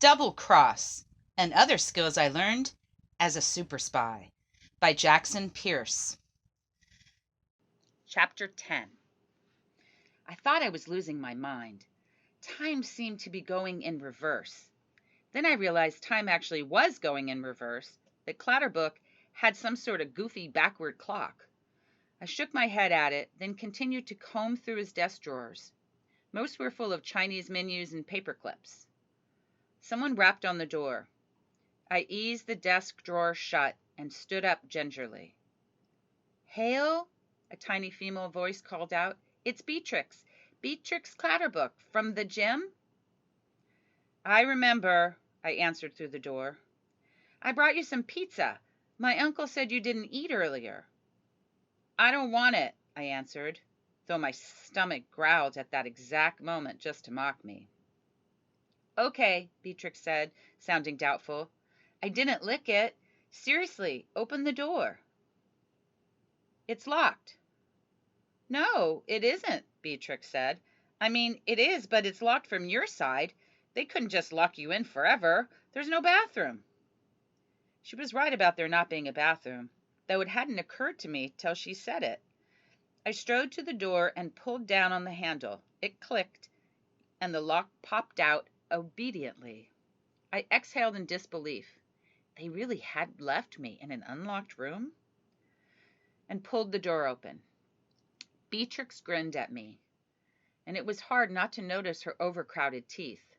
Double Cross, and Other Skills I Learned as a Super Spy by Jackson Pearce. Chapter 10. I thought I was losing my mind. Time seemed to be going in reverse. Then I realized time actually was going in reverse, that Clatterbook had some sort of goofy backward clock. I shook my head at it, then continued to comb through his desk drawers. Most were full of Chinese menus and paper clips. Someone rapped on the door. I eased the desk drawer shut and stood up gingerly. "Hale," a tiny female voice called out. "It's Beatrix. Beatrix Clatterbook, from the gym?" "I remember," I answered through the door. "I brought you some pizza. My uncle said you didn't eat earlier." "I don't want it," I answered, though my stomach growled at that exact moment just to mock me. "Okay," Beatrix said, sounding doubtful. "I didn't lick it. Seriously, open the door." "It's locked." "No, it isn't," Beatrix said. "I mean, it is, but it's locked from your side. They couldn't just lock you in forever. There's no bathroom." She was right about there not being a bathroom, though it hadn't occurred to me till she said it. I strode to the door and pulled down on the handle. It clicked, and the lock popped out obediently. I exhaled in disbelief. They really had left me in an unlocked room? And pulled the door open. Beatrix grinned at me, and it was hard not to notice her overcrowded teeth.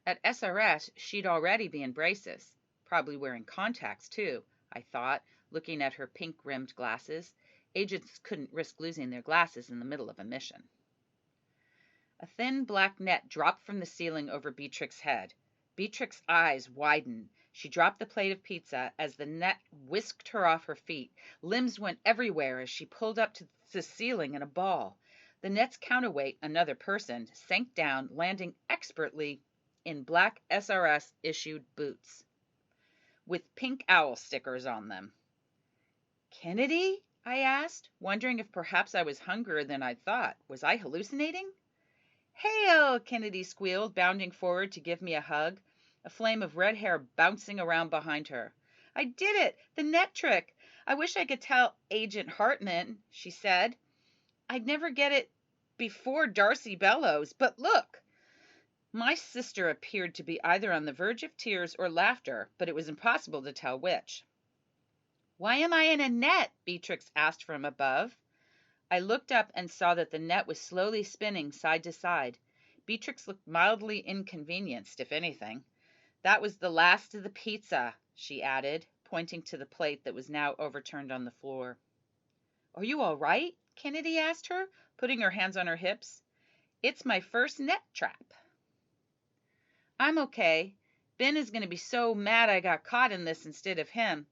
At SRS, she'd already be in braces, probably wearing contacts too, I thought, looking at her pink-rimmed glasses. Agents couldn't risk losing their glasses in the middle of a mission. A thin black net dropped from the ceiling over Beatrix's head. Beatrix's eyes widened. She dropped the plate of pizza as the net whisked her off her feet. Limbs went everywhere as she pulled up to the ceiling in a ball. The net's counterweight, another person, sank down, landing expertly in black SRS-issued boots with pink owl stickers on them. "Kennedy?" I asked, wondering if perhaps I was hungrier than I thought. Was I hallucinating? "Hale!" Kennedy squealed, bounding forward to give me a hug, a flame of red hair bouncing around behind her. "I did it! The net trick! I wish I could tell Agent Hartman," she said. "I'd never get it before Darcy Bellows, but look!" My sister appeared to be either on the verge of tears or laughter, but it was impossible to tell which. "Why am I in a net?" Beatrix asked from above. I looked up and saw that the net was slowly spinning side to side. Beatrix looked mildly inconvenienced, if anything. "That was the last of the pizza," she added, pointing to the plate that was now overturned on the floor. "Are you all right?" Kennedy asked her, putting her hands on her hips. "It's my first net trap." "I'm okay. Ben is going to be so mad I got caught in this instead of him.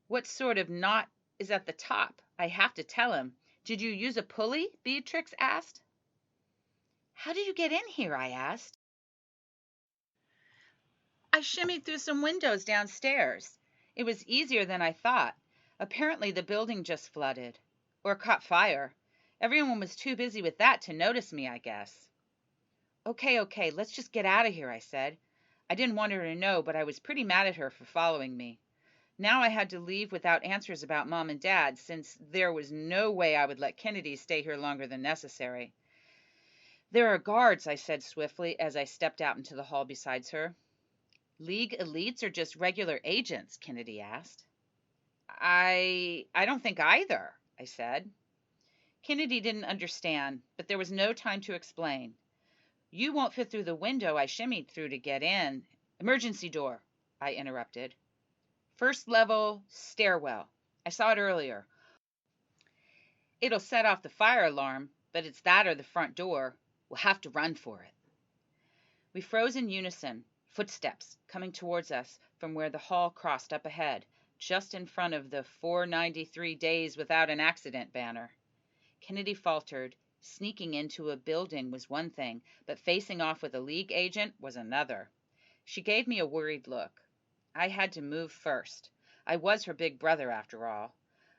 What sort of knot is at the top? I have to tell him. Did you use a pulley?" Beatrix asked. "How did you get in here?" I asked. "I shimmied through some windows downstairs. It was easier than I thought. Apparently the building just flooded. Or caught fire. Everyone was too busy with that to notice me, I guess." Okay, let's just get out of here," I said. I didn't want her to know, but I was pretty mad at her for following me. Now I had to leave without answers about Mom and Dad, since there was no way I would let Kennedy stay here longer than necessary. "There are guards," I said swiftly as I stepped out into the hall beside her. "League elites or just regular agents?" Kennedy asked. I don't think either," I said. Kennedy didn't understand, but there was no time to explain. "You won't fit through the window I shimmied through to get in." "Emergency door," I interrupted. "First level stairwell. I saw it earlier. It'll set off the fire alarm, but it's that or the front door. We'll have to run for it." We froze in unison, footsteps coming towards us from where the hall crossed up ahead, just in front of the 493 Days Without an Accident banner. Kennedy faltered. Sneaking into a building was one thing, but facing off with a League agent was another. She gave me a worried look. I had to move first. I was her big brother, after all.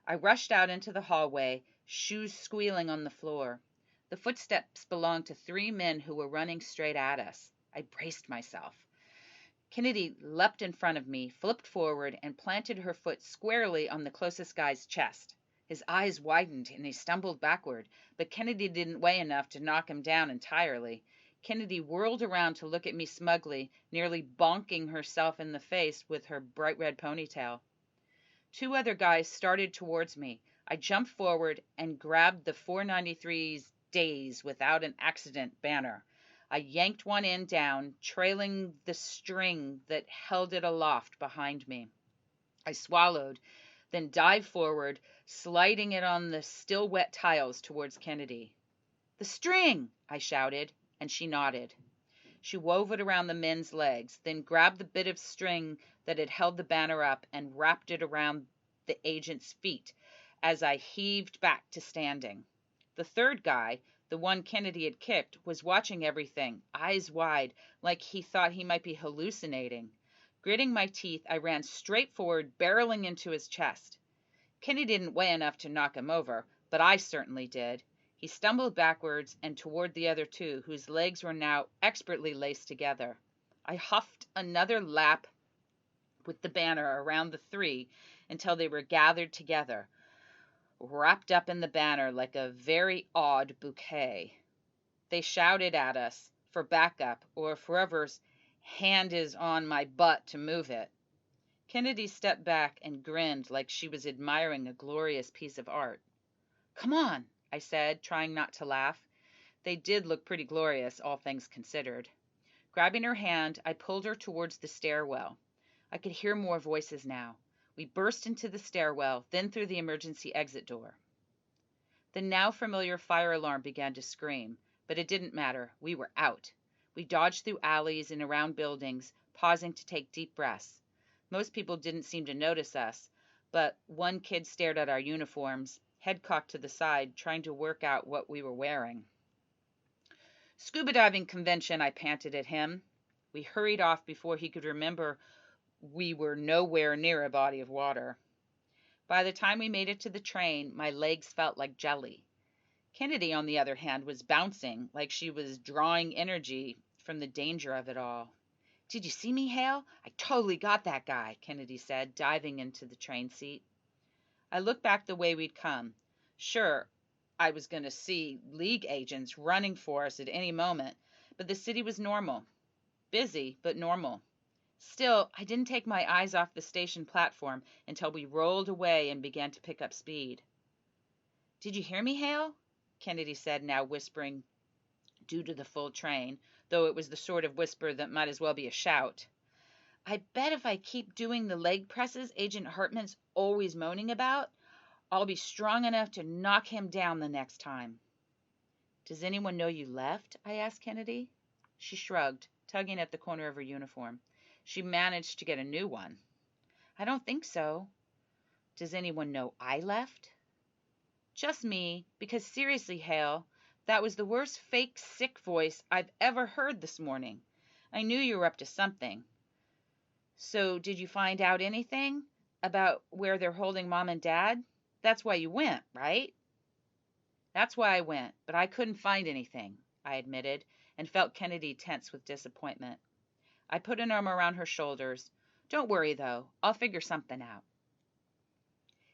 I rushed out into the hallway, shoes squealing on the floor. The footsteps belonged to 3 men who were running straight at us. I braced myself. Kennedy leapt in front of me, flipped forward, and planted her foot squarely on the closest guy's chest. His eyes widened and he stumbled backward, but Kennedy didn't weigh enough to knock him down entirely. Kennedy whirled around to look at me smugly, nearly bonking herself in the face with her bright red ponytail. Two other guys started towards me. I jumped forward and grabbed the 493's Days Without an Accident banner. I yanked one end down, trailing the string that held it aloft behind me. I swallowed, then dived forward, sliding it on the still wet tiles towards Kennedy. "The string!" I shouted, and she nodded. She wove it around the men's legs, then grabbed the bit of string that had held the banner up and wrapped it around the agent's feet as I heaved back to standing. The third guy, the one Kennedy had kicked, was watching everything, eyes wide, like he thought he might be hallucinating. Gritting my teeth, I ran straight forward, barreling into his chest. Kennedy didn't weigh enough to knock him over, but I certainly did. He stumbled backwards and toward the other two, whose legs were now expertly laced together. I huffed another lap with the banner around the three until they were gathered together, wrapped up in the banner like a very odd bouquet. They shouted at us for backup or if whoever's hand is on my butt to move it. Kennedy stepped back and grinned like she was admiring a glorious piece of art. "Come on," I said, trying not to laugh. They did look pretty glorious, all things considered. Grabbing her hand, I pulled her towards the stairwell. I could hear more voices now. We burst into the stairwell, then through the emergency exit door. The now familiar fire alarm began to scream, but it didn't matter. We were out. We dodged through alleys and around buildings, pausing to take deep breaths. Most people didn't seem to notice us, but one kid stared at our uniforms, head cocked to the side, trying to work out what we were wearing. "Scuba diving convention," I panted at him. We hurried off before he could remember we were nowhere near a body of water. By the time we made it to the train, my legs felt like jelly. Kennedy, on the other hand, was bouncing like she was drawing energy from the danger of it all. "Did you see me, Hale? I totally got that guy," Kennedy said, diving into the train seat. I looked back the way we'd come. Sure, I was going to see League agents running for us at any moment, but the city was normal. Busy, but normal. Still, I didn't take my eyes off the station platform until we rolled away and began to pick up speed. "Did you hear me, Hale?" Kennedy said, now whispering due to the full train, though it was the sort of whisper that might as well be a shout. "I bet if I keep doing the leg presses Agent Hartman's always moaning about, I'll be strong enough to knock him down the next time." "Does anyone know you left?" I asked Kennedy. She shrugged, tugging at the corner of her uniform. "She managed to get a new one." "I don't think so." "Does anyone know I left?" "Just me, because seriously, Hale, that was the worst fake sick voice I've ever heard this morning. I knew you were up to something. So did you find out anything about where they're holding Mom and Dad? That's why you went, right?" "That's why I went, but I couldn't find anything," I admitted, and felt Kennedy tense with disappointment. I put an arm around her shoulders. "Don't worry, though. I'll figure something out."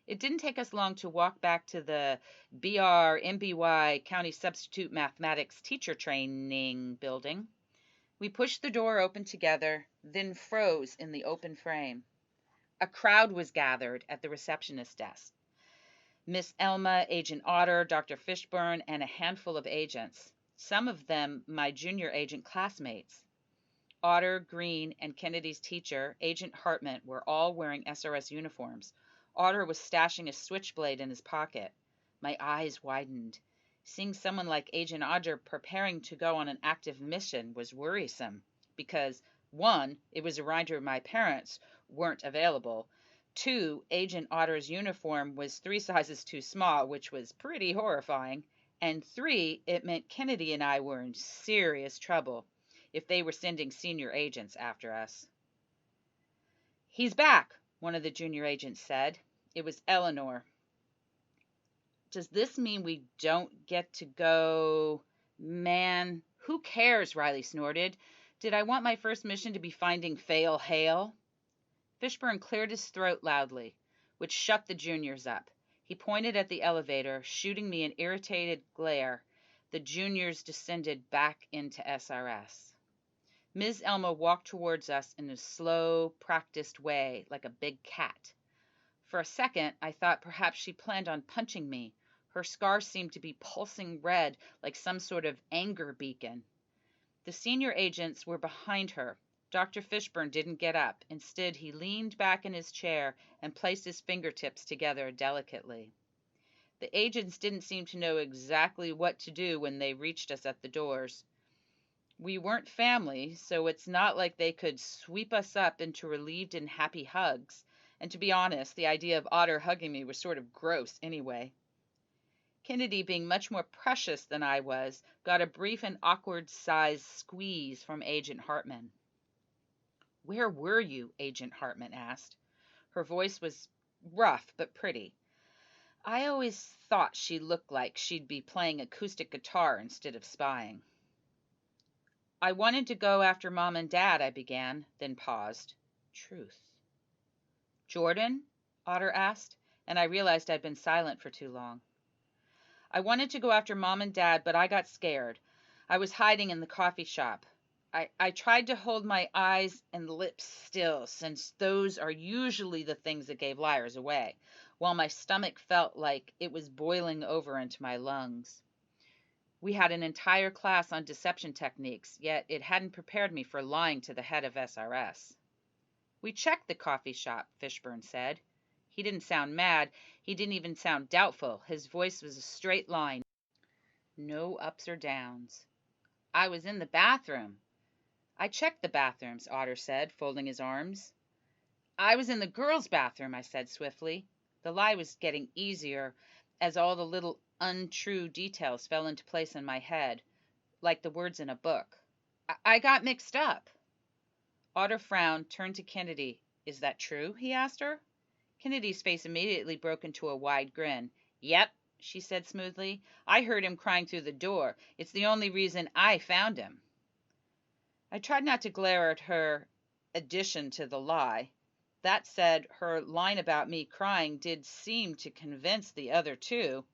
It didn't take us long to walk back to the BR-MBY County Substitute Mathematics Teacher Training Building. We pushed the door open together, then froze in the open frame. A crowd was gathered at the receptionist desk. Miss Elma, Agent Otter, Dr. Fishburne, and a handful of agents, some of them my junior agent classmates. Otter, Green, and Kennedy's teacher, Agent Hartman, were all wearing SRS uniforms. Otter was stashing a switchblade in his pocket. My eyes widened. Seeing someone like Agent Otter preparing to go on an active mission was worrisome because, one, it was a reminder my parents weren't available. Two, Agent Otter's uniform was 3 sizes too small, which was pretty horrifying. And three, it meant Kennedy and I were in serious trouble if they were sending senior agents after us. "He's back," one of the junior agents said. It was Eleanor. "Does this mean we don't get to go?" "Man, who cares?" Riley snorted. Did I want my first mission to be finding Fail Hale? Fishburne cleared his throat loudly, which shut the juniors up. He pointed at the elevator, shooting me an irritated glare. The juniors descended back into SRS. Ms. Elma walked towards us in a slow, practiced way, like a big cat. For a second, I thought perhaps she planned on punching me. Her scar seemed to be pulsing red like some sort of anger beacon. The senior agents were behind her. Dr. Fishburne didn't get up. Instead, he leaned back in his chair and placed his fingertips together delicately. The agents didn't seem to know exactly what to do when they reached us at the doors. We weren't family, so it's not like they could sweep us up into relieved and happy hugs. And to be honest, the idea of Otter hugging me was sort of gross anyway. Kennedy, being much more precious than I was, got a brief and awkward-sized squeeze from Agent Hartman. "Where were you?" Agent Hartman asked. Her voice was rough but pretty. I always thought she looked like she'd be playing acoustic guitar instead of spying. "I wanted to go after Mom and Dad," I began, then paused. Truth. "Jordan?" Otter asked, and I realized I'd been silent for too long. "I wanted to go after Mom and Dad, but I got scared. I was hiding in the coffee shop. I tried to hold my eyes and lips still, since those are usually the things that gave liars away, while my stomach felt like it was boiling over into my lungs. We had an entire class on deception techniques, yet it hadn't prepared me for lying to the head of SRS. "We checked the coffee shop," Fishburne said. He didn't sound mad. He didn't even sound doubtful. His voice was a straight line. No ups or downs. "I was in the bathroom." "I checked the bathrooms," Otter said, folding his arms. "I was in the girls' bathroom," I said swiftly. The lie was getting easier as all the little untrue details fell into place in my head, like the words in a book. I got mixed up." Otter frowned, turned to Kennedy. "Is that true?" he asked her. Kennedy's face immediately broke into a wide grin. "Yep," she said smoothly. "I heard him crying through the door. It's the only reason I found him." I tried not to glare at her addition to the lie. That said, her line about me crying did seem to convince the other two.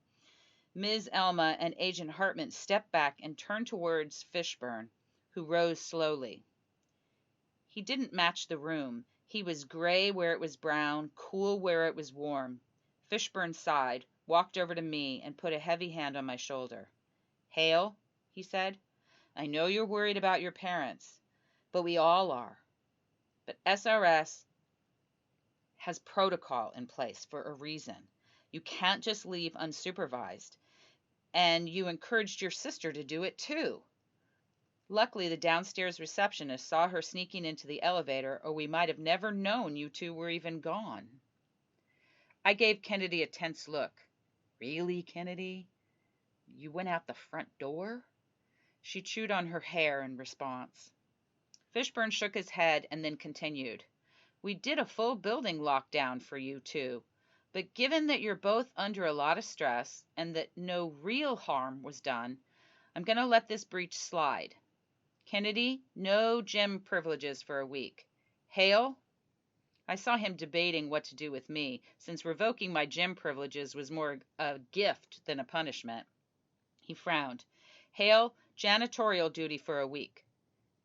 Ms. Elma and Agent Hartman stepped back and turned towards Fishburne, who rose slowly. He didn't match the room. He was gray where it was brown, cool where it was warm. Fishburne sighed, walked over to me, and put a heavy hand on my shoulder. "Hale," he said, "I know you're worried about your parents, but we all are. But SRS has protocol in place for a reason. You can't just leave unsupervised. And you encouraged your sister to do it too." Luckily, the downstairs receptionist saw her sneaking into the elevator, or we might have never known you two were even gone. I gave Kennedy a tense look. "Really, Kennedy? You went out the front door?" She chewed on her hair in response. Fishburne shook his head and then continued. "We did a full building lockdown for you two, but given that you're both under a lot of stress and that no real harm was done, I'm going to let this breach slide. Kennedy, no gym privileges for a week. Hale?" I saw him debating what to do with me, since revoking my gym privileges was more a gift than a punishment. He frowned. "Hale, janitorial duty for a week.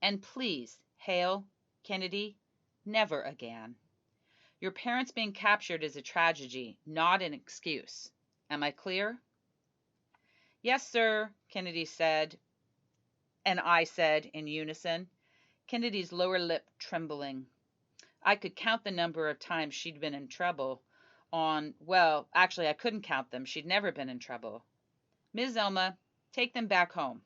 And please, Hale, Kennedy, never again. Your parents being captured is a tragedy, not an excuse. Am I clear?" "Yes, sir," Kennedy said, and I said in unison, Kennedy's lower lip trembling. I could count the number of times she'd been in trouble well, actually, I couldn't count them. She'd never been in trouble. "Ms. Elma, take them back home.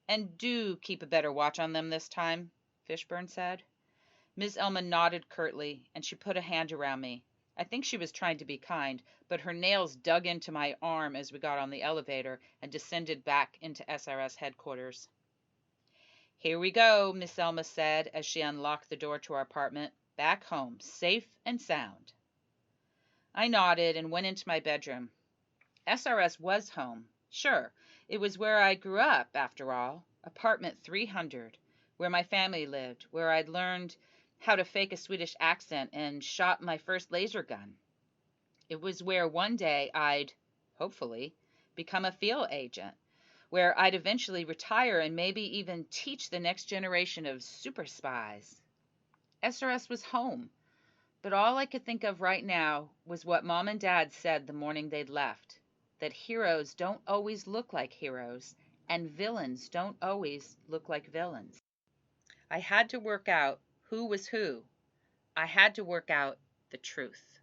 And do keep a better watch on them this time," Fishburne said. Ms. Elma nodded curtly, and she put a hand around me. I think she was trying to be kind, but her nails dug into my arm as we got on the elevator and descended back into SRS headquarters. "Here we go," Miss Elma said as she unlocked the door to our apartment. "Back home, safe and sound." I nodded and went into my bedroom. SRS was home. Sure, it was where I grew up, after all. Apartment 300. where my family lived, where I'd learned how to fake a Swedish accent and shot my first laser gun. It was where one day I'd, hopefully, become a field agent, where I'd eventually retire and maybe even teach the next generation of super spies. SRS was home, but all I could think of right now was what Mom and Dad said the morning they'd left, that heroes don't always look like heroes, and villains don't always look like villains. I had to work out who was who. I had to work out the truth.